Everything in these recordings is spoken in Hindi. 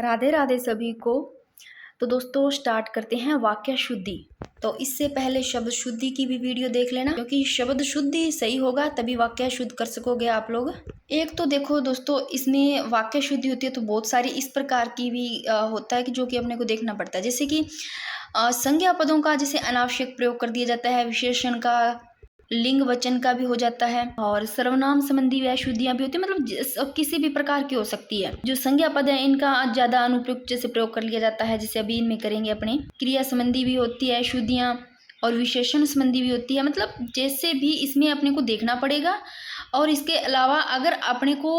राधे राधे सभी को। तो दोस्तों स्टार्ट करते हैं वाक्य शुद्धि। तो इससे पहले शब्द शुद्धि की भी वीडियो देख लेना, क्योंकि शब्द शुद्धि सही होगा तभी वाक्य शुद्ध कर सकोगे आप लोग। एक तो देखो दोस्तों, इसमें वाक्य शुद्धि होती है तो बहुत सारी इस प्रकार की भी होता है कि जो कि अपने को देखना पड़ता है। जैसे कि संज्ञा पदों का जैसे अनावश्यक प्रयोग कर दिया जाता है, विशेषण का, लिंग वचन का भी हो जाता है, और सर्वनाम संबंधी अशुद्धियां भी होती है। मतलब किसी भी प्रकार की हो सकती है। जो संज्ञा पद है इनका ज्यादा अनुप्रयुक्त जैसे प्रयोग कर लिया जाता है, जैसे अभी इनमें करेंगे अपने। क्रिया संबंधी भी होती है अशुद्धियां, और विशेषण संबंधी भी होती है। मतलब जैसे भी इसमें अपने को देखना पड़ेगा। और इसके अलावा अगर अपने को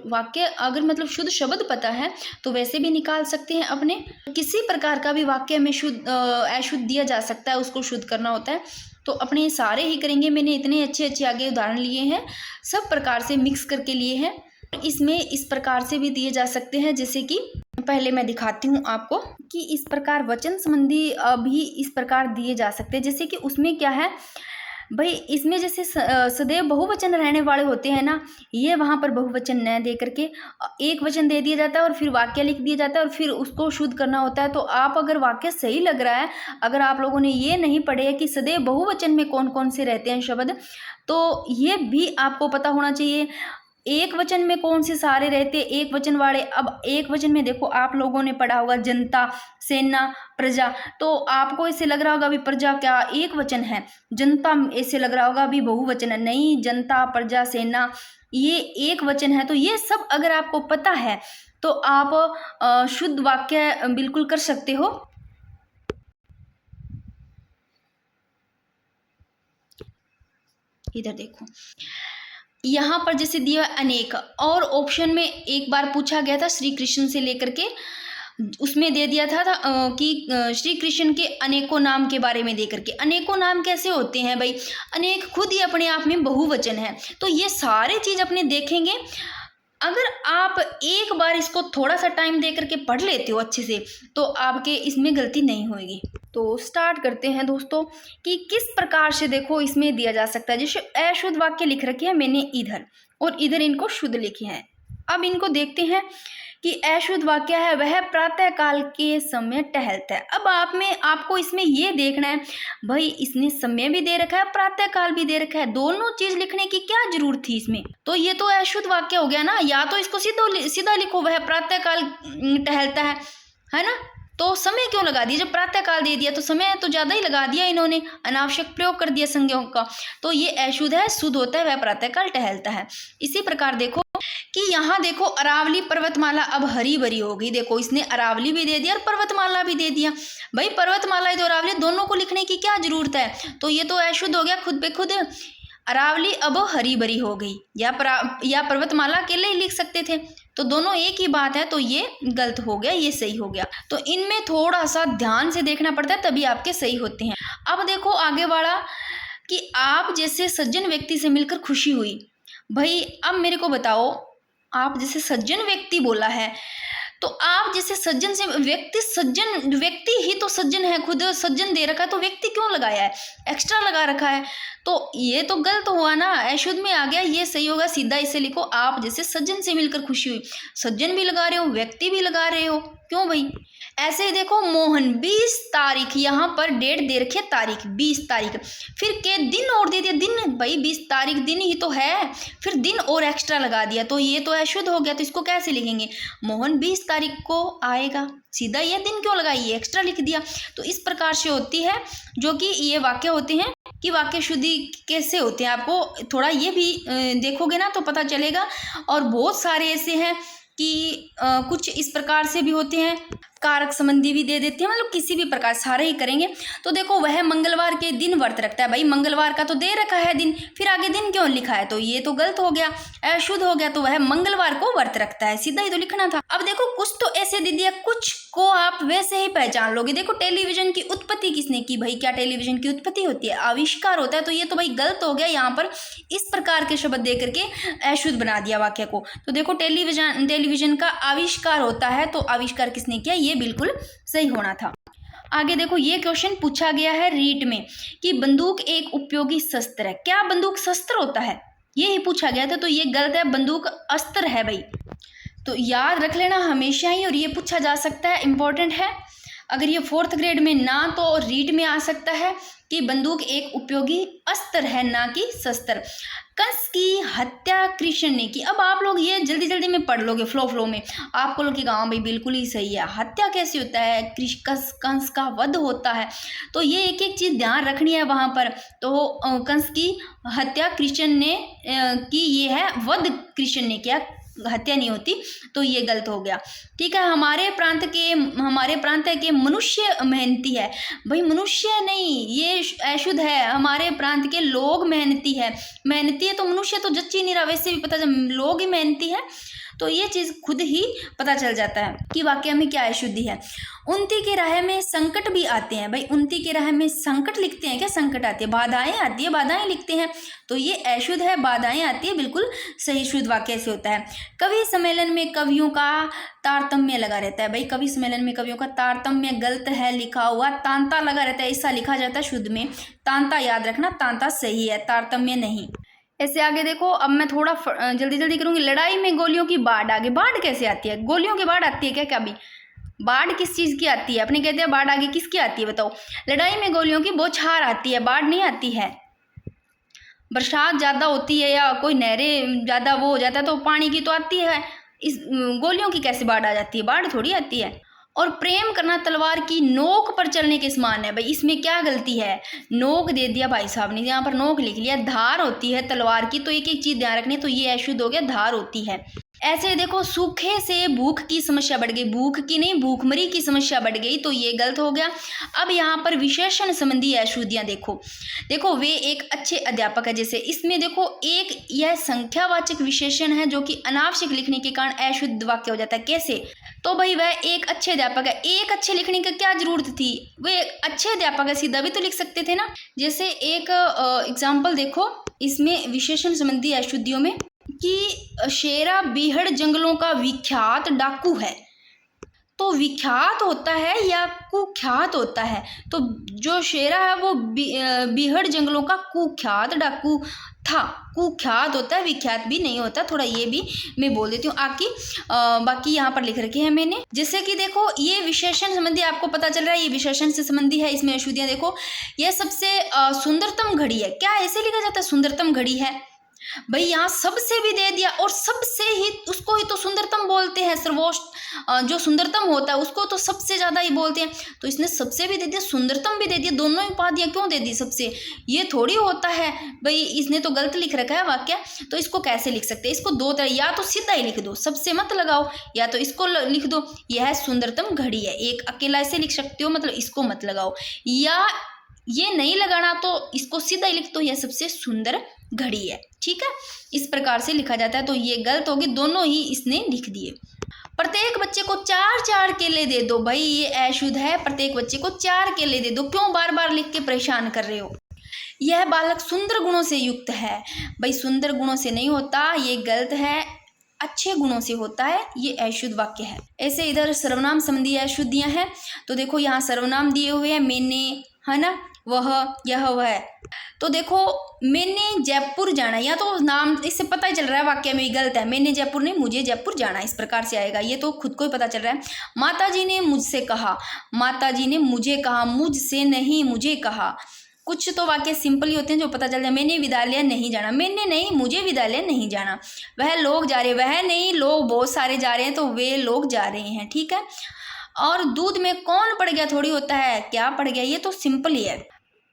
वाक्य अगर मतलब शुद्ध शब्द पता है तो वैसे भी निकाल सकते हैं अपने। किसी प्रकार का भी वाक्य में शुद्ध अशुद्ध दिया जा सकता है, उसको शुद्ध करना होता है। तो अपने सारे ही करेंगे। मैंने इतने अच्छे अच्छे आगे उदाहरण लिए हैं, सब प्रकार से मिक्स करके लिए हैं। इसमें इस प्रकार से भी दिए जा सकते हैं, जैसे कि पहले मैं दिखाती हूँ आपको कि इस प्रकार वचन संबंधी भी इस प्रकार दिए जा सकते हैं। जैसे कि उसमें क्या है भाई, इसमें जैसे सदैव बहुवचन रहने वाले होते हैं ना, ये वहाँ पर बहुवचन न दे करके एक वचन दे दिया जाता है और फिर वाक्य लिख दिया जाता है और फिर उसको शुद्ध करना होता है। तो आप अगर वाक्य सही लग रहा है, अगर आप लोगों ने ये नहीं पढ़े है कि सदैव बहुवचन में कौन कौन से रहते हैं शब्द, तो ये भी आपको पता होना चाहिए। एक वचन में कौन से सारे रहते, एक वचन वाले। अब एक वचन में देखो, आप लोगों ने पढ़ा होगा जनता, सेना, प्रजा। तो आपको ऐसे लग रहा होगा अभी प्रजा क्या एक वचन है, जनता ऐसे लग रहा होगा अभी बहुवचन है। नहीं, जनता, प्रजा, सेना ये एक वचन है। तो ये सब अगर आपको पता है तो आप शुद्ध वाक्य बिल्कुल कर सकते हो। इधर देखो, यहाँ पर जैसे दिया अनेक, और ऑप्शन में एक बार पूछा गया था श्री कृष्ण से लेकर के, उसमें दे दिया था कि श्री कृष्ण के अनेकों नाम के बारे में दे करके। अनेकों नाम कैसे होते हैं भाई, अनेक खुद ही अपने आप में बहुवचन है। तो ये सारे चीज अपने देखेंगे। अगर आप एक बार इसको थोड़ा सा टाइम दे करके पढ़ लेते हो अच्छे से, तो आपके इसमें गलती नहीं होगी। तो स्टार्ट करते हैं दोस्तों कि किस प्रकार से देखो इसमें दिया जा सकता है। जैसे अशुद्ध वाक्य लिख रखे हैं मैंने इधर, और इधर इनको शुद्ध लिखे हैं। अब इनको देखते हैं कि अशुद्ध वाक्य है वह प्रातः काल के समय टहलता है। अब आपको इसमें ये देखना है भाई, इसने समय भी दे रखा है, प्रातः काल भी दे रखा है, दोनों चीज लिखने की क्या जरूरत थी इसमें। तो ये तो अशुद्ध वाक्य हो गया ना। या तो इसको सीधा लिखो वह प्रातः काल टहलता है ना। तो समय क्यों लगा दिया, जब प्रातः काल दे दिया तो समय तो ज्यादा ही लगा दिया इन्होंने, अनावश्यक प्रयोग कर दिया संज्ञाओं का। तो ये अशुद्ध है, शुद्ध होता है वह प्रातः काल टहलता है। इसी प्रकार देखो कि यहाँ देखो अरावली पर्वतमाला अब हरी भरी हो गई। देखो इसने अरावली भी दे दिया और पर्वतमाला भी दे दिया। भाई पर्वतमाला तो अरावली दोनों को लिखने की क्या जरूरत है। तो ये तो अशुद्ध हो गया खुद पे खुद। अरावली अब हरी भरी हो गई, या पर्वतमाला अकेले ही लिख सकते थे। तो दोनों एक ही बात है, तो ये गलत हो गया, ये सही हो गया। तो इनमें थोड़ा सा ध्यान से देखना पड़ता है, तभी आपके सही होते हैं। अब देखो आगे वाला कि आप जैसे सज्जन व्यक्ति से मिलकर खुशी हुई। भाई अब मेरे को बताओ, आप जैसे सज्जन व्यक्ति बोला है, तो आप जैसे सज्जन से व्यक्ति ही तो सज्जन है, खुद सज्जन दे रखा है, तो व्यक्ति क्यों लगाया है, एक्स्ट्रा लगा रखा है। तो ये तो गलत हुआ ना, अशुद्ध में आ गया। ये सही होगा, सीधा इसे लिखो आप जैसे सज्जन से मिलकर खुशी हुई। सज्जन भी लगा रहे हो, व्यक्ति भी लगा रहे हो, क्यों भाई। ऐसे ही देखो मोहन 20 तारीख, यहाँ पर डेट दे रखी है तारीख 20 तारीख, फिर के दिन और दे दिया दिन। भाई 20 तारीख दिन ही तो है, फिर दिन और एक्स्ट्रा लगा दिया, तो ये तो अशुद्ध हो गया। तो इसको कैसे लिखेंगे, मोहन 20 तारीख को आएगा, सीधा ये दिन क्यों लगाई, ये एक्स्ट्रा लिख दिया। तो इस प्रकार से होती है जो कि ये वाक्य होते हैं। कि वाक्य शुद्धि कैसे होते हैं, आपको थोड़ा ये भी देखोगे ना तो पता चलेगा। और बहुत सारे ऐसे हैं कि कुछ इस प्रकार से भी होते हैं, कारक संबंधी भी दे देते हैं। मतलब किसी भी प्रकार सारे ही करेंगे। तो देखो वह मंगलवार के दिन व्रत रखता है। भाई मंगलवार का तो दे रखा है दिन, फिर आगे दिन क्यों लिखा है, तो ये तो गलत हो गया, अशुद्ध हो गया। तो वह मंगलवार को व्रत रखता है, सीधा ही तो लिखना था। अब देखो कुछ तो ऐसे दे दिया, कुछ को आप वैसे ही पहचान लोगे। देखो टेलीविजन की उत्पत्ति किसने की, भाई क्या टेलीविजन की उत्पत्ति होती है, आविष्कार होता है। तो ये तो भाई गलत हो गया, यहाँ पर इस प्रकार के शब्द दे करके अशुद्ध बना दिया वाक्य को। तो देखो टेलीविजन का आविष्कार होता है, तो आविष्कार किसने किया, ये बिल्कुल सही होना था। आगे देखो ये क्वेश्चन पूछा गया है रीट में कि बंदूक एक उपयोगी शस्त्र है। क्या बंदूक शस्त्र होता है, ये ही पूछा गया था। तो ये गलत है, बंदूक अस्त्र है भाई। तो याद रख लेना हमेशा ही, और ये पूछा जा सकता है, इम्पोर्टेंट है। अगर ये 4th ग्रेड में ना तो रीड में आ सकता है कि बंदूक एक उपयोगी अस्त्र है ना कि शस्त्र। कंस की हत्या कृष्ण ने की। अब आप लोग ये जल्दी जल्दी में पढ़ लोगे फ्लो में, आपको लोग हाँ भाई बिल्कुल ही सही है, हत्या कैसे होता है, कंस का वध होता है। तो ये एक एक चीज़ ध्यान रखनी है वहाँ पर। तो कंस की हत्या कृष्ण ने की, ये है वध कृष्ण ने किया, हत्या नहीं होती, तो ये गलत हो गया। ठीक है, हमारे प्रांत के मनुष्य मेहनती है। भाई मनुष्य नहीं, ये अशुद्ध है, हमारे प्रांत के लोग मेहनती है तो मनुष्य तो जच्ची नहीं रहा, वैसे भी पता चल लोग ही मेहनती है, तो ये चीज़ खुद ही पता चल जाता है कि वाक्य में क्या अशुद्धि है। उन्नति की राह में संकट भी आते हैं। भाई उन्नति की राह में संकट लिखते हैं क्या, संकट आती है, बाधाएं आती है, बाधाएं लिखते हैं, तो ये अशुद्ध है, बाधाएं आती है, बिल्कुल सही शुद्ध वाक्य से होता है। कवि सम्मेलन में कवियों का तारतम्य लगा रहता है। भाई कवि सम्मेलन में कवियों का तारतम्य गलत है लिखा हुआ, तांता लगा रहता है, ऐसा लिखा जाता है शुद्ध में, तांता याद रखना, तांता सही है, तारतम्य नहीं। ऐसे आगे देखो, अब मैं थोड़ा जल्दी जल्दी करूँगी। लड़ाई में गोलियों की बाढ़ आगे, बाढ़ कैसे आती है, गोलियों की बाढ़ आती है क्या, क्या भी बाढ़ किस चीज़ की आती है, अपने कहते हैं बाढ़ आगे किसकी आती है बताओ। लड़ाई में गोलियों की बौछार आती है, बाढ़ नहीं आती है। बरसात ज़्यादा होती है या कोई नहरें ज़्यादा वो हो जाता है तो पानी की तो आती है, इस गोलियों की कैसे बाढ़ आ जाती है, बाढ़ थोड़ी आती है। और प्रेम करना तलवार की नोक पर चलने के समान है। भाई इसमें क्या गलती है, नोक दे दिया भाई साहब ने, यहाँ पर नोक लिख लिया, धार होती है तलवार की, तो एक एक चीज़ ध्यान रखनी, तो ये अशुद्ध हो गया, धार होती है। ऐसे देखो, सूखे से भूख की समस्या बढ़ गई, भूख की नहीं भूखमरी की समस्या बढ़ गई, तो ये गलत हो गया। अब यहाँ पर विशेषण संबंधी अशुद्धियाँ देखो, देखो वे एक अच्छे अध्यापक है, जैसे इसमें देखो एक यह संख्यावाचक विशेषण है जो कि अनावश्यक लिखने के कारण अशुद्ध वाक्य हो जाता है। कैसे, तो भाई वह एक अच्छे अध्यापक है, एक अच्छे लिखने की क्या जरूरत थी, वे अच्छे अध्यापक है, सीधा भी तो लिख सकते थे ना। जैसे एक एग्जाम्पल देखो इसमें विशेषण संबंधी अशुद्धियों में कि शेरा बीहड़ जंगलों का विख्यात डाकू है, तो विख्यात होता है या कुख्यात होता है, तो जो शेरा है वो बीहड़ जंगलों का कुख्यात डाकू था, कुख्यात होता है, विख्यात भी नहीं होता, थोड़ा ये भी मैं बोल देती हूँ बाकी यहाँ पर लिख रखे हैं मैंने। जैसे कि देखो ये विशेषण संबंधी आपको पता चल रहा है, ये विशेषण से संबंधी है, इसमें अशुद्धियाँ देखो, यह सबसे सुंदरतम घड़ी है, क्या ऐसे लिखा जाता है सुंदरतम घड़ी है, भाई यहाँ सबसे भी दे दिया, और सबसे ही उसको ही तो सुंदरतम बोलते हैं, सर्वोच्च जो सुंदरतम होता है उसको तो सबसे ज़्यादा ही बोलते हैं, तो इसने सबसे भी दे दिया, सुंदरतम भी दे दिया, दोनों ही उपाधियाँ क्यों दे दी सबसे, ये थोड़ी होता है भाई, इसने तो गलत लिख रखा है वाक्य, तो इसको कैसे लिख सकते हैं, इसको दो तरह, या तो सीधा ही लिख दो, सबसे मत लगाओ, या तो इसको लिख दो, यह सुंदरतम घड़ी है, एक अकेला ऐसे लिख सकते हो, मतलब इसको मत लगाओ, या ये नहीं लगाना तो इसको सीधा ही लिख दो, यह सबसे सुंदर घड़ी है, ठीक है, इस प्रकार से लिखा जाता है, तो ये गलत होगी, दोनों ही इसने लिख दिए। प्रत्येक बच्चे को 4-4 केले दे दो, भाई ये अशुद्ध है, प्रत्येक बच्चे को 4 केले दे दो, क्यों बार बार लिख के परेशान कर रहे हो। यह बालक सुंदर गुणों से युक्त है, भाई सुंदर गुणों से नहीं होता, ये गलत है, अच्छे गुणों से होता है, ये अशुद्ध वाक्य है। ऐसे इधर सर्वनाम संबंधी अशुद्धियां हैं, तो देखो यहाँ सर्वनाम दिए हुए हैं, मैंने, है ना, वह, यह, वह, तो देखो मैंने जयपुर जाना, या तो नाम इससे पता ही चल रहा है वाक्य में गलत है, मैंने जयपुर नहीं मुझे जयपुर जाना, इस प्रकार से आएगा, ये तो खुद को ही पता चल रहा है। माताजी ने मुझसे कहा, माताजी ने मुझे कहा, मुझसे नहीं मुझे कहा, कुछ तो वाक्य सिंपल ही होते हैं जो पता चल जाए, मैंने विद्यालय नहीं जाना, मैंने नहीं मुझे विद्यालय नहीं जाना, वह लोग जा रहे, वह नहीं लोग बहुत सारे जा रहे हैं, तो वे लोग जा रहे हैं, ठीक है। और दूध में कौन पड़ गया थोड़ी होता है, क्या पड़ गया, ये तो सिंपल ही है,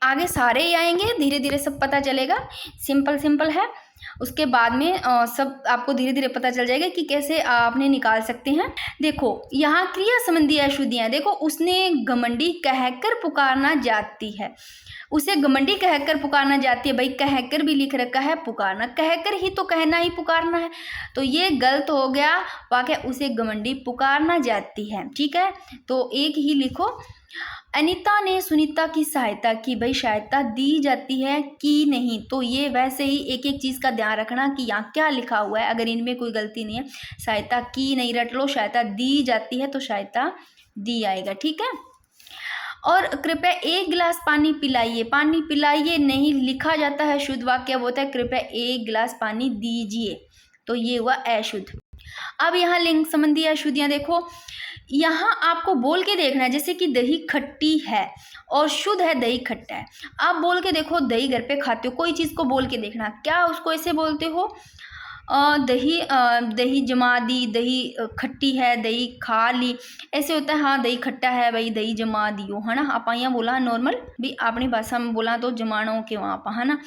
आगे सारे ही आएंगे, धीरे धीरे सब पता चलेगा, सिंपल है, उसके बाद में सब आपको धीरे धीरे पता चल जाएगा कि कैसे आपने निकाल सकते हैं। देखो यहाँ क्रिया संबंधी अशुद्धियाँ, देखो उसने घमंडी कहकर पुकारना जाती है, उसे घमंडी कहकर पुकारना जाती है, भाई कहकर भी लिख रखा है, पुकारना कहकर ही तो कहना ही पुकारना है, तो ये गलत हो गया वाक्य, उसे घमंडी पुकारना जाती है, ठीक है, तो एक ही लिखो। अनीता ने सुनीता की सहायता की, भाई सहायता दी जाती है की नहीं, तो ये वैसे ही एक एक चीज़ का ध्यान रखना कि यहाँ क्या लिखा हुआ है, अगर इनमें कोई गलती नहीं है, सहायता की नहीं रट लो, सहायता दी जाती है तो सहायता दी आएगा, ठीक है। और कृपया 1 गिलास पानी पिलाइए नहीं लिखा जाता है, शुद्ध वाक्य होता है कृपया 1 गिलास पानी दीजिए, तो ये हुआ अशुद्ध। अब यहाँ लिंग संबंधी अशुद्धियाँ देखो, यहाँ आपको बोल के देखना है, जैसे कि दही खट्टी है और शुद्ध है, दही खट्टा है। आप बोल के देखो, दही घर पे खाते हो, कोई चीज़ को बोल के देखना, क्या उसको ऐसे बोलते हो, दही जमा दी, दही खट्टी है, दही खा ली, ऐसे होता है। हाँ, दही खट्टा है भाई, दही जमा दियो, है ना। आप यहाँ बोला नॉर्मल भी अपनी भाषा में बोला तो जमानो के वहाँ पर, है ना,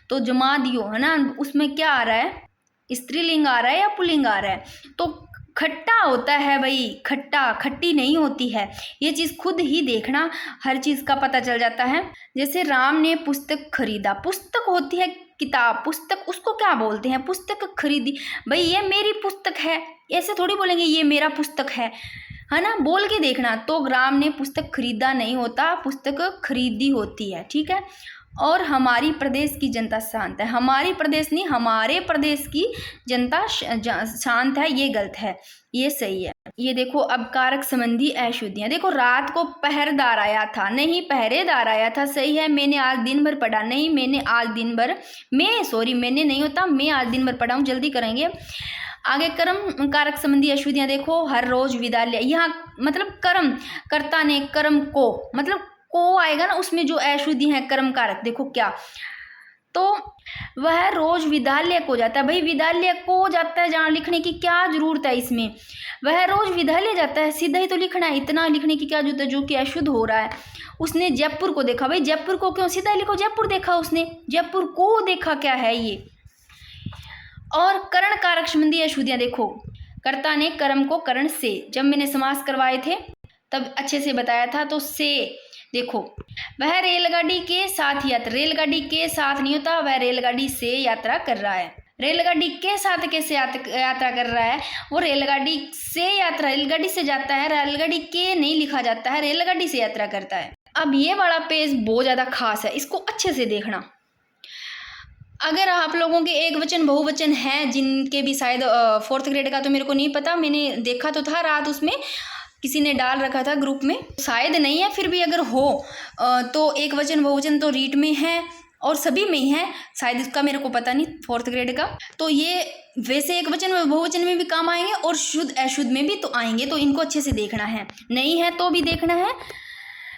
तो जमा दियो, है ना। उसमें क्या आ रहा है, स्त्रीलिंग आ रहा है या पुल्लिंग आ रहा है। तो खट्टा होता है भाई, खट्टा, खट्टी नहीं होती है। ये चीज़ खुद ही देखना, हर चीज़ का पता चल जाता है। जैसे राम ने पुस्तक खरीदा, पुस्तक होती है किताब, पुस्तक, उसको क्या बोलते हैं, पुस्तक खरीदी, भाई ये मेरी पुस्तक है, ऐसे थोड़ी बोलेंगे ये मेरा पुस्तक है ना, बोल के देखना। तो राम ने पुस्तक खरीदा नहीं होता, पुस्तक खरीदी होती है, ठीक है। और हमारी प्रदेश की जनता शांत है, हमारी प्रदेश नहीं, हमारे प्रदेश की जनता शांत है, ये गलत है, ये सही है। ये देखो अब कारक संबंधी अशुद्धियाँ, देखो रात को पहरेदार आया था, नहीं पहरेदार आया था, सही है। मैंने आज दिन भर पढ़ा, नहीं मैंने आज दिन भर, मैंने नहीं होता, मैं आज दिन भर पढ़ा हूँ, जल्दी करेंगे। आगे कर्म कारक संबंधी अशुद्धियाँ देखो, हर रोज विद्यालय, यहाँ मतलब कर्म, कर्ता ने कर्म को, मतलब को आएगा ना, उसमें जो अशुद्धि है कर्म कारक, देखो क्या, तो वह रोज विद्यालय को जाता है, भाई विद्यालय को जाता है, जहाँ लिखने की क्या जरूरत है इसमें, वह रोज विद्यालय जाता है, सीधा ही तो लिखना है, इतना लिखने की क्या जरूरत है, जो कि अशुद्ध हो रहा है। उसने जयपुर को देखा, भाई जयपुर को क्यों, सीधा लिखो जयपुर देखा, उसने जयपुर को देखा, क्या है ये। और करण कारक संबंधी अशुद्धियाँ देखो, कर्ता ने कर्म को करण से, जब मैंने समास करवाए थे तब अच्छे से बताया था, तो से देखो, वह रेलगाड़ी के साथ यात्रा, रेलगाड़ी के साथ नहीं होता, वह रेलगाड़ी से यात्रा कर रहा है। रेलगाड़ी के साथ कैसे यात्रा कर रहा है, वो रेलगाड़ी से यात्रा, रेलगाड़ी से जाता है, रेलगाड़ी के नहीं लिखा जाता है, रेलगाड़ी से यात्रा करता है। अब ये वाला पेज बहुत ज़्यादा खास है, इसको अच्छे से देखना। अगर आप लोगों के एक वचन बहुवचन हैं, जिनके भी शायद 4th ग्रेड का तो मेरे को नहीं पता, मैंने देखा तो था रात, उसमें किसी ने डाल रखा था ग्रुप में, शायद नहीं है, फिर भी अगर हो तो एक वचन बहुवचन तो रीट में है और सभी में ही है, शायद इसका मेरे को पता नहीं 4th ग्रेड का। तो ये वैसे एक वचन बहुवचन में भी काम आएंगे और शुद्ध अशुद्ध में भी तो आएंगे, तो इनको अच्छे से देखना है, नहीं है तो भी देखना है।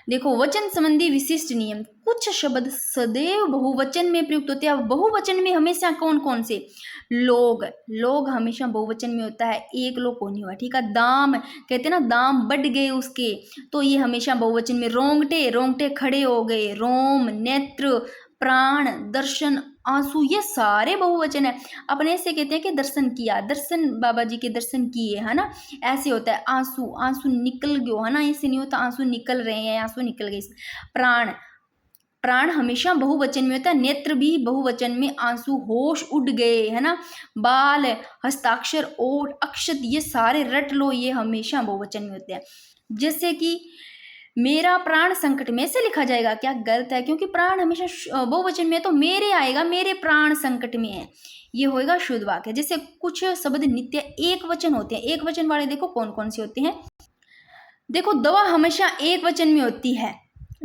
देखो वचन संबंधी विशिष्ट नियम, कुछ शब्द सदैव बहुवचन में प्रयुक्त होते हैं। बहुवचन में हमेशा कौन कौन से, लोग, लोग हमेशा बहुवचन में होता है, एक लोग को नहीं हुआ, ठीक है। दाम, कहते हैं ना दाम बढ़ गए उसके, तो ये हमेशा बहुवचन में। रोंगटे, रोंगटे खड़े हो गए, रोम, नेत्र, प्राण, दर्शन, आंसू, ये सारे बहुवचन है। अपने से कहते हैं कि दर्शन किया, दर्शन बाबा जी के दर्शन किए, है ना, ऐसे होता है। आंसू, आंसू निकल गयो, है ना, ऐसे नहीं होता आंसू निकल रहे हैं, आंसू निकल गए। प्राण, प्राण हमेशा बहुवचन में होता है, नेत्र भी बहुवचन में, आंसू, होश उड़ गए, है ना, बाल, हस्ताक्षर, ओठ, अक्षत, ये सारे रट लो, ये हमेशा बहुवचन में होते हैं। जैसे कि मेरा प्राण संकट में, से लिखा जाएगा, क्या गलत है, क्योंकि प्राण हमेशा बहुवचन में है, तो मेरे आएगा, मेरे प्राण संकट में है, ये होएगा शुद्ध वाक्य। जैसे कुछ शब्द नित्य एक वचन होते हैं, एक वचन वाले देखो कौन कौन से होते हैं। देखो दवा हमेशा एक वचन में होती है,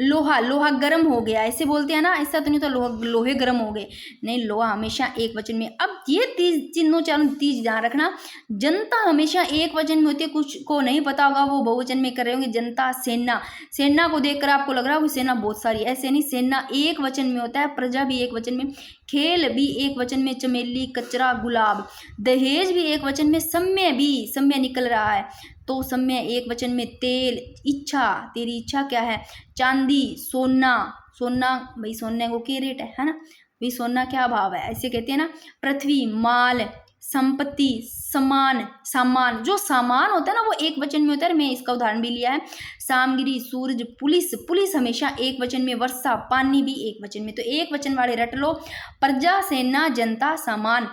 लोहा, लोहा गर्म हो गया, ऐसे बोलते हैं ना, ऐसा तो नहीं तो लोहे गर्म हो गए, नहीं, लोहा हमेशा एक वचन में। अब ये तीनों चारों चीज ध्यान रखना, जनता हमेशा एक वचन में होती है, कुछ को नहीं पता होगा वो बहुवचन में कर रहे होंगे। जनता, सेना, सेना को देखकर आपको लग रहा होगा सेना बहुत सारी, ऐसे नहीं, सेना एक वचन में होता है, प्रजा भी एक वचन में, खेल भी एक वचन में, चमेली, कचरा, गुलाब, दहेज भी एक वचन में, समय भी, समय निकल रहा है तो समय एक वचन में, तेल, इच्छा, तेरी इच्छा क्या है, चांदी, सोना, सोना भाई सोने को क्या रेट है ना, भाई सोना क्या भाव है, ऐसे कहते हैं ना। पृथ्वी, माल, संपत्ति, सामान, सामान, जो सामान होता है ना वो एक वचन में होता है, मैं इसका उदाहरण भी लिया है। सामग्री, सूरज, पुलिस, पुलिस हमेशा एक वचन में, वर्षा, पानी भी एक वचन में, तो एक वचन वाले रट लो। प्रजा, सेना, जनता, सामान,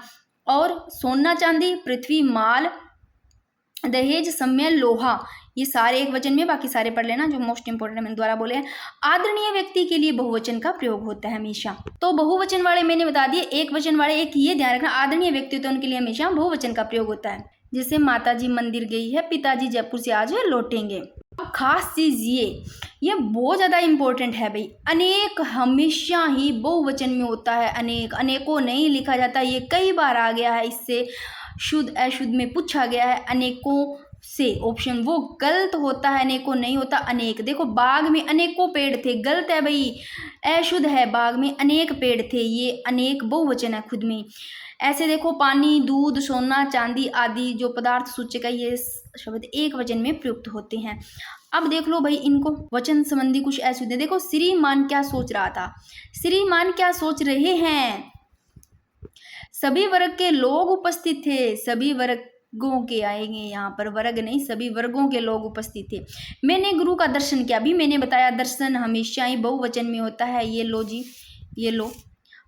और सोना, चांदी, पृथ्वी, माल, दहेज, समय, लोहा, ये सारे एक वचन में, बाकी सारे पढ़ लेना जो मोस्ट इंपोर्टेंट मैंने द्वारा बोले हैं। आदरणीय व्यक्ति के लिए बहुवचन का प्रयोग होता है हमेशा, तो बहुवचन वाले मैंने बता दिए, एक वचन वाले एक ये ध्यान रखना, आदरणीय व्यक्ति होते हैं उनके लिए हमेशा बहुवचन का प्रयोग होता है। जैसे माताजी मंदिर गई है, पिताजी जयपुर से आज लौटेंगे। अब खास चीज ये बहुत ज्यादा इंपॉर्टेंट है भाई, अनेक हमेशा ही बहुवचन में होता है, अनेक, अनेकों नहीं लिखा जाता, ये कई बार आ गया है, इससे शुद्ध अशुद्ध में पूछा गया है अनेकों से, ऑप्शन वो गलत होता है, अनेकों नहीं होता अनेक। देखो बाग में अनेकों पेड़ थे, गलत है भाई, अशुद्ध है, बाग में अनेक पेड़ थे, ये अनेक बहुवचन है खुद में। ऐसे देखो पानी, दूध, सोना, चांदी आदि जो पदार्थ सूचक है ये शब्द एक वचन में प्रयुक्त होते हैं। अब देख लो भाई इनको वचन संबंधी कुछ ऐसे होते हैं। देखो श्रीमान क्या सोच रहा था, श्रीमान क्या सोच रहे हैं। सभी वर्ग के लोग उपस्थित थे, सभी वर्गों के आएंगे यहाँ पर, वर्ग नहीं, सभी वर्गों के लोग उपस्थित थे। मैंने गुरु का दर्शन किया, अभी मैंने बताया दर्शन हमेशा ही बहुवचन में होता है। ये लो जी, ये लो,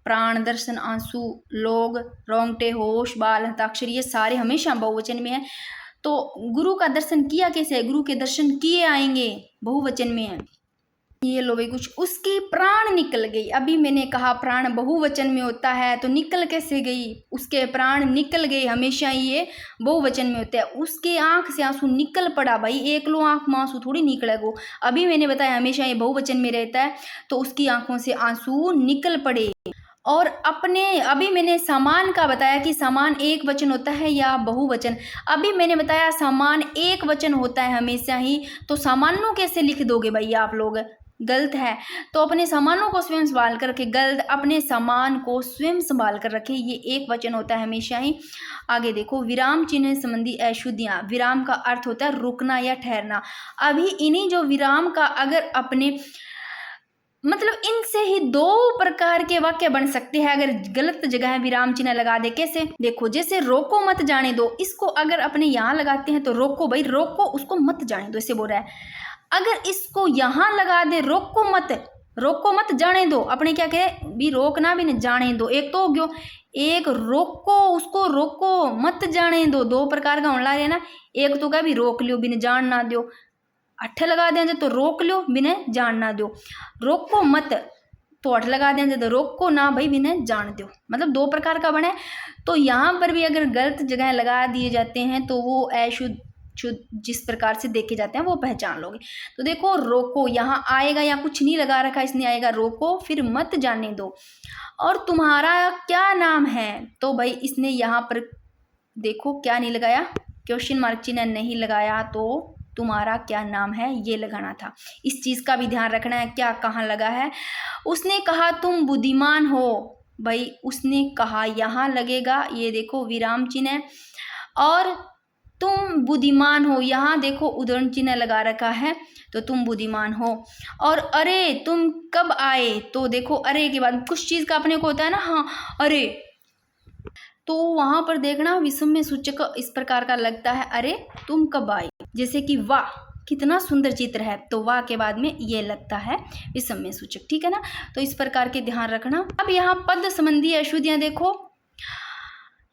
प्राण, दर्शन, आंसू, लोग, रोंगटे, होश, बाल, हस्ताक्षर, ये सारे हमेशा बहुवचन में है। तो गुरु का दर्शन किया कैसे है, गुरु के दर्शन किए आएंगे, बहुवचन में है। ये लो भाई कुछ, उसकी प्राण निकल गई, अभी मैंने कहा प्राण बहुवचन में होता है, तो निकल कैसे गई, उसके प्राण निकल गए, हमेशा ही ये बहुवचन में होता है। उसके आंख से आंसू निकल पड़ा, भाई एक लो आंख में आंसू थोड़ी निकलेगा, अभी मैंने बताया हमेशा ये बहुवचन में रहता है, तो उसकी आंखों से आंसू निकल पड़े। और अपने, अभी मैंने सामान का बताया कि सामान एक वचन होता है या बहुवचन, अभी मैंने बताया सामान एक वचन होता है हमेशा ही, तो सामानों कैसे लिख दोगे भैया आप लोग, गलत है। तो अपने सामानों को स्वयं संभाल कर रखे, गलत, अपने सामान को स्वयं संभाल कर रखे, ये एक वचन होता है हमेशा ही। आगे देखो विराम चिन्ह संबंधी अशुद्धियां, विराम का अर्थ होता है रुकना या ठहरना। अभी इन्हीं जो विराम का अगर अपने मतलब इनसे ही दो प्रकार के वाक्य बन सकते हैं अगर गलत जगह विराम चिन्ह लगा दे। कैसे, देखो जैसे रोको मत जाने दो, इसको अगर अपने यहाँ लगाते हैं तो रोको भाई, रोको उसको मत जाने दो, ऐसे बोल रहा है। अगर इसको यहाँ लगा दे रोको मत जाने दो, अपने क्या कहे भी रोकना भी नहीं जाने दो, एक तो हो गयो, एक रोको उसको रोको मत जाने दो, दो प्रकार का होने लगे ना। एक तो क्या भी रोक लियो बिन जान ना दो, अठ लगा देंगे तो रोक लो बिना जान ना दो, रोको मत तो अठ लगा देंगे तो रोको ना भाई बिना जान दो, मतलब दो प्रकार का बने। तो यहाँ पर भी अगर गलत जगह लगा दिए जाते हैं तो वो अशुद्ध शुद्ध जिस प्रकार से देखे जाते हैं वो पहचान लोगे। तो देखो रोको यहाँ आएगा, या कुछ नहीं लगा रखा इसने, आएगा रोको, फिर मत जाने दो। और तुम्हारा क्या नाम है, तो भाई इसने यहाँ पर देखो क्या नहीं लगाया, क्वेश्चन मार्क चिन्ह नहीं लगाया, तो तुम्हारा क्या नाम है ये लगाना था। इस चीज़ का भी ध्यान रखना है क्या कहाँ लगा है। उसने कहा तुम बुद्धिमान हो, भाई उसने कहा यहाँ लगेगा, ये देखो विराम चिन्ह, और तुम बुद्धिमान हो यहाँ देखो उद्धरण चिन्ह लगा रखा है, तो तुम बुद्धिमान हो। और अरे तुम कब आए, तो देखो अरे के बाद कुछ चीज़ का अपने को होता है ना, हाँ अरे, तो वहाँ पर देखना विषम सूचक इस प्रकार का लगता है, अरे तुम कब आए, जैसे कि वाह कितना सुंदर चित्र है, तो वाह के बाद में ये लगता है विषम सूचक, ठीक है ना। तो इस प्रकार के ध्यान रखना। अब यहाँ पद संबंधी अशुद्धियाँ देखो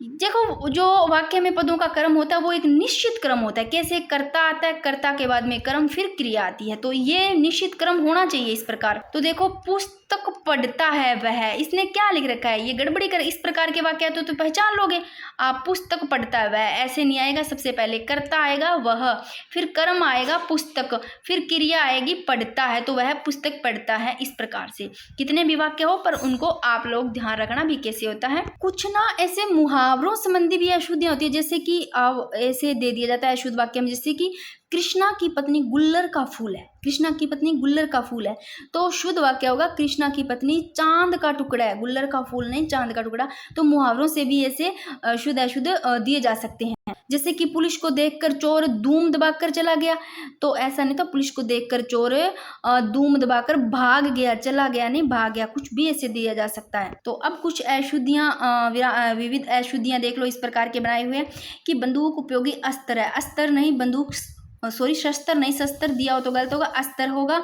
जो वाक्य में पदों का क्रम होता है वो एक निश्चित क्रम होता है। कैसे, कर्ता आता है, कर्ता के बाद में कर्म, फिर क्रिया आती है, तो ये निश्चित क्रम होना चाहिए इस प्रकार। तो देखो पुस्तक पढ़ता है वह, इसने क्या लिख रखा है, ये गड़बड़ी कर, इस प्रकार के वाक्य तो पहचान लोगे आप। पुस्तक पढ़ता है वह ऐसे नहीं आएगा, सबसे पहले कर्ता आएगा वह, फिर कर्म आएगा पुस्तक, फिर क्रिया आएगी पढ़ता है, तो वह पुस्तक पढ़ता है। इस प्रकार से कितने भी वाक्य हो पर उनको आप लोग ध्यान रखना भी कैसे होता है। कुछ ना ऐसे मुहावरों संबंधी भी अशुद्धियाँ होती है, जैसे कि अब ऐसे दे दिया जाता है अशुद्ध वाक्य में, जैसे कि कृष्णा की पत्नी गुल्लर का फूल है, कृष्णा की पत्नी गुल्लर का फूल है, तो शुद्ध वाक्य होगा कृष्णा की पत्नी चांद का टुकड़ा है, गुल्लर का फूल नहीं चांद का टुकड़ा। तो मुहावरों से भी ऐसे शुद्ध अशुद्ध दिए जा सकते हैं। जैसे कि पुलिस को देखकर चोर धूम दबाकर चला गया, तो ऐसा नहीं था, पुलिस को देखकर चोर धूम दबाकर भाग गया, चला गया नहीं भाग गया, कुछ भी ऐसे दिया जा सकता है। तो अब कुछ अशुद्धियाँ, विविध अशुद्धियाँ देख लो इस प्रकार के बनाए हुए हैं कि बंदूक उपयोगी अस्त्र है, अस्त्र नहीं बंदूक, सॉरी शस्त्र नहीं, शस्त्र दिया हो तो गलत होगा, अस्त्र होगा।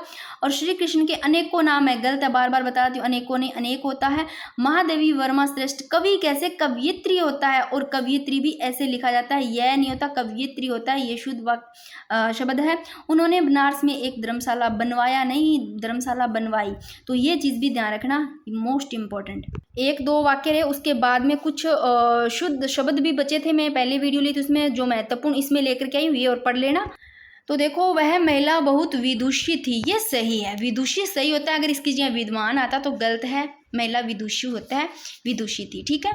और श्री कृष्ण के अनेकों नाम है, गलत है, बार बार बता दी हूँ, अनेकों नहीं अनेक होता है। महादेवी वर्मा श्रेष्ठ कवि कैसे, कवयित्री होता है, और कवयित्री भी ऐसे लिखा जाता है, यह नहीं होता, कवयित्री होता है, ये शुद्ध वाक्य शब्द है। उन्होंने बनारस में एक धर्मशाला बनवाया नहीं, धर्मशाला बनवाई, तो ये चीज़ भी ध्यान रखना, मोस्ट इम्पोर्टेंट। एक दो वाक्य रहे, उसके बाद में कुछ शुद्ध शब्द भी बचे थे, मैं पहले वीडियो ली थी उसमें जो महत्वपूर्ण इसमें लेकर के आई हुई है, और पढ़ लेना। तो देखो वह महिला बहुत विदुषी थी, ये सही है, विदुषी सही होता है, अगर इसकी जगह विद्वान आता तो गलत है, महिला विदुषी होता है, विदुषी थी, ठीक है।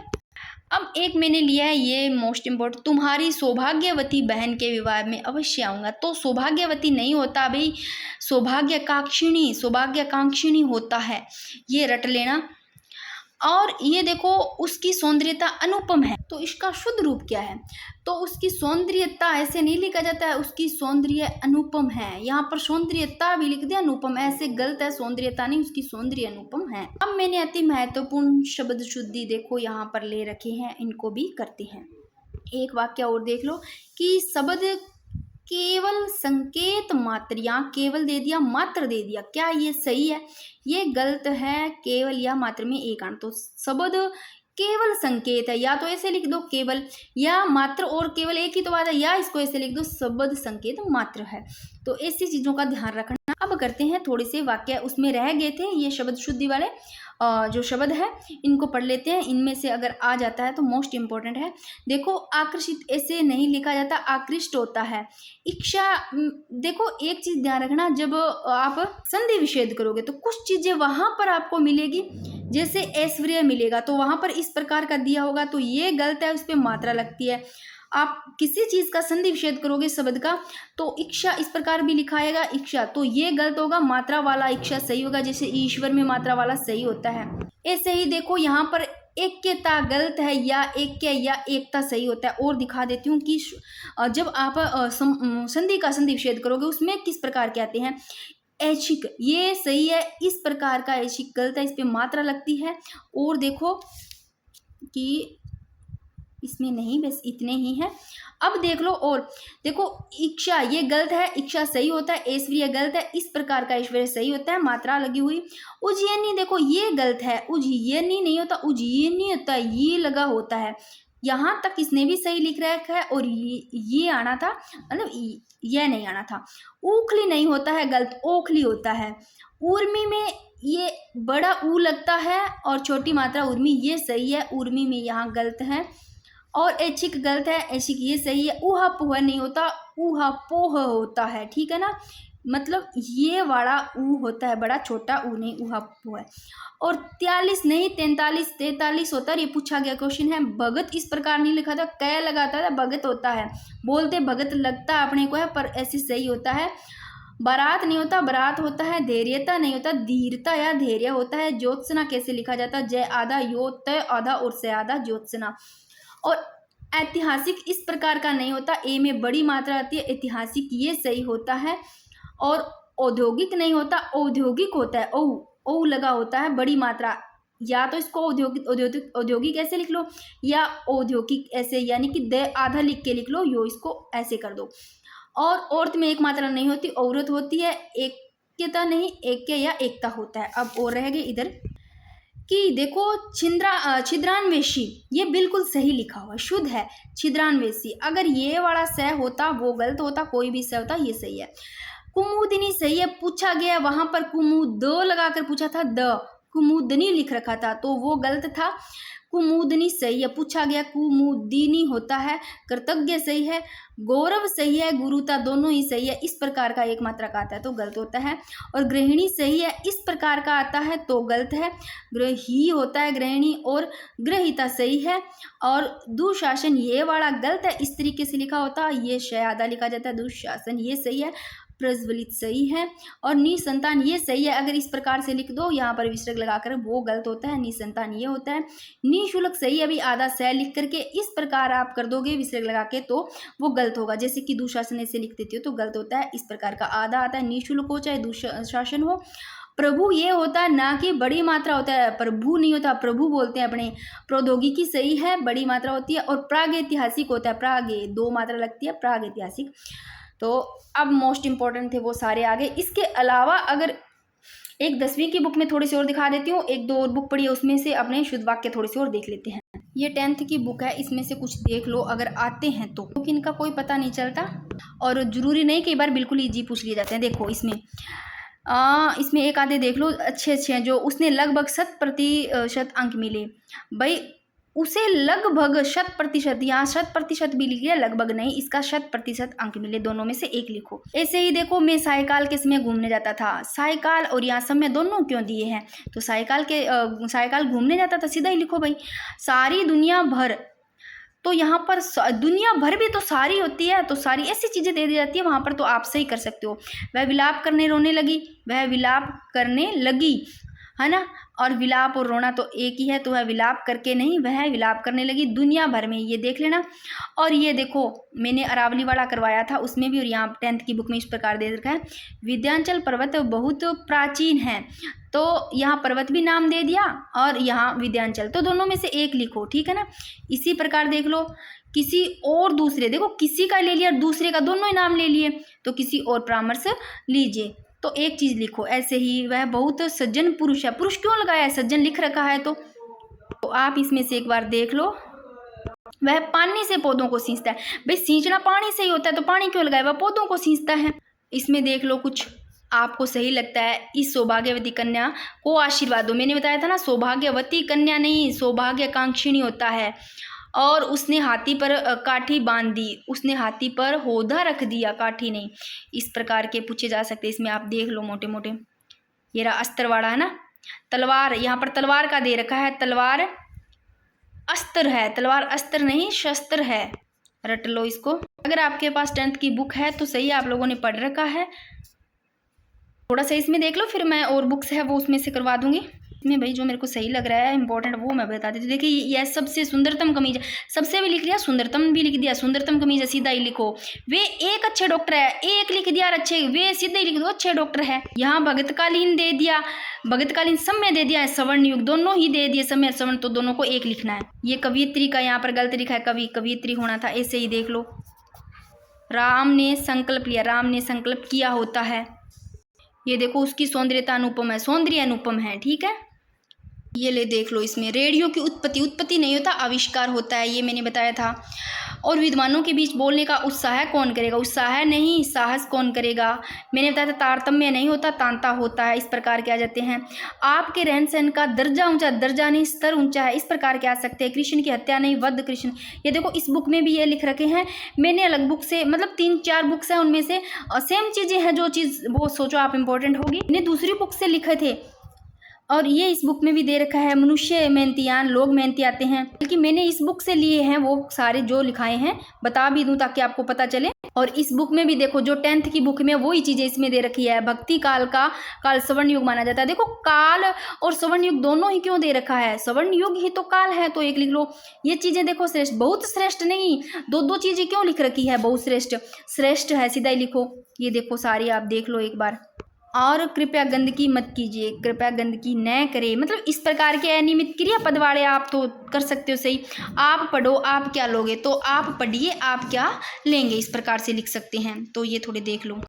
अब एक मैंने लिया है ये मोस्ट इम्पोर्टेंट, तुम्हारी सौभाग्यवती बहन के विवाह में अवश्य आऊँगा। तो सौभाग्यवती नहीं होता भाई, सौभाग्यकांक्षिणी होता है, ये रट लेना। और ये देखो उसकी सौंदर्यता अनुपम है, तो इसका शुद्ध रूप क्या है? तो उसकी सौंदर्यता ऐसे नहीं लिखा जाता है, उसकी सौंदर्य अनुपम है। यहाँ पर सौंदर्यता भी लिख दिया, अनुपम ऐसे गलत है, सौंदर्यता नहीं, उसकी सौंदर्य अनुपम है। अब मैंने अति महत्वपूर्ण शब्द शुद्धि देखो यहाँ पर ले रखे हैं, इनको भी करते हैं। एक वाक्य और देख लो कि शब्द केवल संकेत मात्र, यहाँ केवल दे दिया, मात्र दे दिया, क्या ये सही है? ये गलत है। केवल या मात्र में एक आना, तो शब्द केवल संकेत है, या तो ऐसे लिख दो केवल, या मात्र और केवल एक ही तो बात है, या इसको ऐसे लिख दो शब्द संकेत मात्र है। तो ऐसी चीज़ों का ध्यान रखना। अब करते हैं थोड़े से वाक्य, उसमें रह गए थे ये शब्द शुद्धि वाले जो शब्द है, इनको पढ़ लेते हैं। इनमें से अगर आ जाता है तो मोस्ट इम्पोर्टेंट है। देखो आकर्षित ऐसे नहीं लिखा जाता, आकृष्ट होता है। इच्छा, देखो एक चीज़ ध्यान रखना, जब आप संधि विच्छेद करोगे तो कुछ चीज़ें वहाँ पर आपको मिलेगी, जैसे ऐश्वर्य मिलेगा तो वहाँ पर इस प्रकार का दिया होगा, तो ये गलत है, उस पर मात्रा लगती है। आप किसी चीज़ का संधि विच्छेद करोगे शब्द का, तो इच्छा इस प्रकार भी लिखाएगा इच्छा, तो ये गलत होगा, मात्रा वाला इच्छा सही होगा, जैसे ईश्वर में मात्रा वाला सही होता है। ऐसे ही देखो यहाँ पर ऐक्यता गलत है, या ऐक्य या एकता सही होता है। और दिखा देती हूँ कि जब आप संधि का संधि विच्छेद करोगे उसमें किस प्रकार के आते हैं। ऐच्छिक ये सही है, इस प्रकार का ऐच्छिक गलत है, इस पर मात्रा लगती है। और देखो कि इसमें नहीं, बस इतने ही हैं। अब देख लो, और देखो इच्छा ये गलत है, इच्छा सही होता है, ऐश्वर्य गलत है, इस प्रकार का ऐश्वर्य सही होता है, मात्रा लगी हुई। उज्जैनी देखो ये गलत है, उज्जैनी नहीं होता, उज्जैनी होता है, ये लगा होता है। यहाँ तक इसने भी सही लिख रखा है, और ये आना था, मतलब ये नहीं आना था। ऊखली नहीं होता है, गलत, ओखली होता है। उर्मी में ये बड़ा ऊ लगता है और छोटी मात्रा उर्मी, ये सही है, उर्मी में यहाँ गलत है। और ऐच्छिक गलत है, ऐच्छिक ये सही है। ऊहा पोहा नहीं होता, ऊहा पोह होता है, ठीक है ना, मतलब ये वाला ऊ होता है, बड़ा छोटा ऊ नहीं, ऊहा पोह है। और 43 नहीं 43 होता है, ये पूछा गया क्वेश्चन है। भगत इस प्रकार नहीं लिखा था, कै लगाता था, भगत होता है, बोलते भगत लगता अपने को है, पर ऐसे सही होता है। बारात नहीं होता, बरात होता है। धैर्यता नहीं होता, धीरता या धैर्य होता है। ज्योत्सना कैसे लिखा जाता है, जय आधा, यो तय आधा और से आधा, ज्योत्सना। और ऐतिहासिक इस प्रकार का नहीं होता, ए में बड़ी मात्रा आती है, ऐतिहासिक ये सही होता है। और औद्योगिक नहीं होता, औद्योगिक होता है, ओ लगा होता है, बड़ी मात्रा, या तो इसको औद्योगिक ऐसे लिख लो, या औद्योगिक ऐसे, यानी कि द आधा लिख के लिख लो, यो इसको ऐसे कर दो। और औरत में एक मात्रा नहीं होती, औरत होती है। एकता नहीं, ऐक्य या एकता होता है। अब और रह गए इधर कि देखो छिद्रान्वेषी, ये बिल्कुल सही लिखा हुआ, शुद्ध है, छिद्रान्वेषी। अगर ये वाला स होता वो गलत होता, कोई भी स होता ये सही है। कुमुदिनी सही है, पूछा गया वहां पर कुमुद लगाकर पूछा था, द कुमुदनी लिख रखा था, तो वो गलत था। कुमुदनी सही है, पूछा गया कुमुदिनी होता है। कृतज्ञ सही है, गौरव सही है, गुरुता दोनों ही सही है, इस प्रकार का एक मात्रा का आता है तो गलत होता है। और गृहिणी सही है, इस प्रकार का आता है तो गलत है, ग्रही होता है गृहिणी। और ग्रहिता सही है। और दुशासन ये वाला गलत है, इस तरीके से लिखा होता, ये शयादा लिखा जाता है, दुशासन ये सही है। प्रज्वलित सही है। और निसंतान ये सही है, अगर इस प्रकार से लिख दो यहाँ पर विसर्ग लगाकर, वो गलत होता है, निसंतान ये होता है। निशुल्क सही है, अभी आधा स लिख करके इस प्रकार आप कर दोगे विसर्ग लगा के तो वो गलत होगा, जैसे कि दुशासन ऐसे लिख देती हो तो गलत होता है। इस प्रकार का आधा आता है, निशुल्क हो चाहे दुशासन हो। प्रभु ये होता है, ना कि बड़ी मात्रा होता है, प्रभु नहीं होता, प्रभु बोलते हैं अपने। प्रौद्योगिकी सही है, बड़ी मात्रा होती है। और प्रागैतिहासिक होता है, प्रागे दो मात्रा लगती है, प्रागैतिहासिक। तो अब मोस्ट इम्पॉर्टेंट थे वो सारे आगे। इसके अलावा अगर एक 10वीं की बुक में थोड़ी सी और दिखा देती हूँ, एक दो और बुक पढ़ी है, उसमें से अपने शुद्ध वाक्य थोड़े से और देख लेते हैं। ये 10th की बुक है, इसमें से कुछ देख लो अगर आते हैं तो, क्योंकि इनका कोई पता नहीं चलता और जरूरी नहीं कई बार बिल्कुल ईजी पूछ लिए जाते हैं। देखो इसमें एक आधे देख लो अच्छे हैं, जो उसने लगभग 100% अंक मिले भाई। उसे लगभग 100%, यहाँ 100% भी लिख दिया, लगभग नहीं, इसका 100% अंक मिले, दोनों में से एक लिखो। ऐसे ही देखो, मैं सायकाल के समय घूमने जाता था, सायकाल और यहाँ समय दोनों क्यों दिए हैं, तो सायकाल घूमने जाता था, सीधा ही लिखो भाई। सारी दुनिया भर, तो यहाँ पर दुनिया भर भी तो सारी होती है, तो सारी ऐसी चीज़ें दे दी जाती है, वहाँ पर तो आप सही कर सकते हो। वह विलाप करने रोने लगी, वह विलाप करने लगी, है ना, और विलाप और रोना तो एक ही है, तो वह विलाप करके नहीं, वह विलाप करने लगी दुनिया भर में, ये देख लेना। और ये देखो, मैंने अरावली वाला करवाया था उसमें भी, और यहाँ 10th की बुक में इस प्रकार दे रखा है, विंध्याचल पर्वत बहुत प्राचीन है, तो यहाँ पर्वत भी नाम दे दिया और यहाँ विंध्याचल, तो दोनों में से एक लिखो, ठीक है ना। इसी प्रकार देख लो, किसी और दूसरे, देखो किसी का ले लिया, दूसरे का, दोनों ही नाम ले लिए, तो किसी और परामर्श लीजिए, तो एक चीज़ लिखो। ऐसे ही वह बहुत सज्जन पुरुष है, पुरुष क्यों लगाया है, सज्जन लिख रखा है, तो आप इसमें से एक बार देख लो। वह पानी से पौधों को सींचता है, भाई सींचना पानी से ही होता है, तो पानी क्यों लगाया, वह पौधों को सींचता है। इसमें देख लो कुछ आपको सही लगता है, इस सौभाग्यवती कन्या को आशीर्वाद दो। मैंने बताया था ना, सौभाग्यवती कन्या नहीं, सौभाग्यकांक्षिणी होता है। और उसने हाथी पर काठी बांध दी, उसने हाथी पर होदा रख दिया, काठी नहीं। इस प्रकार के पूछे जा सकते हैं। इसमें आप देख लो मोटे मोटे, ये रहा अस्त्रवाड़ा, है ना, तलवार, यहाँ पर तलवार का दे रखा है, तलवार अस्त्र है, तलवार अस्त्र नहीं शस्त्र है, रट लो इसको। अगर आपके पास 10th की बुक है तो सही, आप लोगों ने पढ़ रखा है, थोड़ा सा इसमें देख लो, फिर मैं और बुक्स है वो उसमें से करवा दूंगी। इसमें भाई जो मेरे को सही लग रहा है इंपॉर्टेंट वो मैं बता देती हूँ। देखिए यह सबसे सुंदरतम कमीज है, सबसे भी लिख लिया, सुंदरतम भी लिख दिया, सुंदरतम कमीज है, सीधा ही लिखो। वे एक अच्छे डॉक्टर है, एक लिख दिया, अच्छे, वे सीधे ही लिख दो, अच्छे डॉक्टर है। यहाँ भगतकालीन दे दिया, भगतकालीन समय दे दिया है, सवर्ण युग, दोनों ही दे दिए, समय सवर्ण, तो दोनों को एक लिखना है। ये कवियत्री का यहाँ पर गलत लिखा है, कवियत्री होना था, ऐसे ही देख लो। राम ने संकल्प लिया, राम ने संकल्प किया होता है, ये देखो उसकी सौंदर्यता अनुपम है, सौंदर्य अनुपम है, ठीक है। ये ले देख लो, इसमें रेडियो की उत्पत्ति नहीं होता, आविष्कार होता है, ये मैंने बताया था। और विद्वानों के बीच बोलने का उत्साह कौन करेगा, उत्साह नहीं साहस कौन करेगा, मैंने बताया था। तारतम्य नहीं होता, तांता होता है, इस प्रकार के आ जाते हैं। आपके रहन सहन का दर्जा ऊंचा, दर्जा नहीं स्तर ऊंचा है, इस प्रकार के आ सकते हैं। कृष्ण की हत्या नहीं, वध कृष्ण, ये देखो इस बुक में भी ये लिख रखे हैं, मैंने अलग बुक से, मतलब 3-4 बुक्स हैं, उनमें से सेम चीज़ें हैं, जो चीज़ वो सोचो आप इंपॉर्टेंट होगी, मैंने दूसरी बुक से लिखे थे। और ये इस बुक में भी दे रखा है, मनुष्य मेहनतियान, लोग मेहनती आते हैं, बल्कि मैंने इस बुक से लिए हैं वो सारे जो लिखाए हैं, बता भी दूं ताकि आपको पता चले। और इस बुक में भी देखो, जो 10th की बुक में वही चीज़ें इसमें दे रखी है। भक्ति काल का काल स्वर्ण युग माना जाता है, देखो काल और स्वर्ण युग दोनों ही क्यों दे रखा है, स्वर्ण युग ही तो काल है, तो एक लिख लो। ये चीज़ें देखो श्रेष्ठ, बहुत श्रेष्ठ नहीं, दो चीज़ें क्यों लिख रखी है, बहुत श्रेष्ठ, श्रेष्ठ है, सीधा ही लिखो। ये देखो सारी आप देख लो एक बार। और कृपया गंदगी मत कीजिए, कृपया गंदगी न करें, मतलब इस प्रकार के अनियमित क्रियापद वाले आप तो कर सकते हो सही। आप पढ़ो, आप क्या लोगे, तो आप पढ़िए, आप क्या लेंगे, इस प्रकार से लिख सकते हैं। तो ये थोड़े देख लो।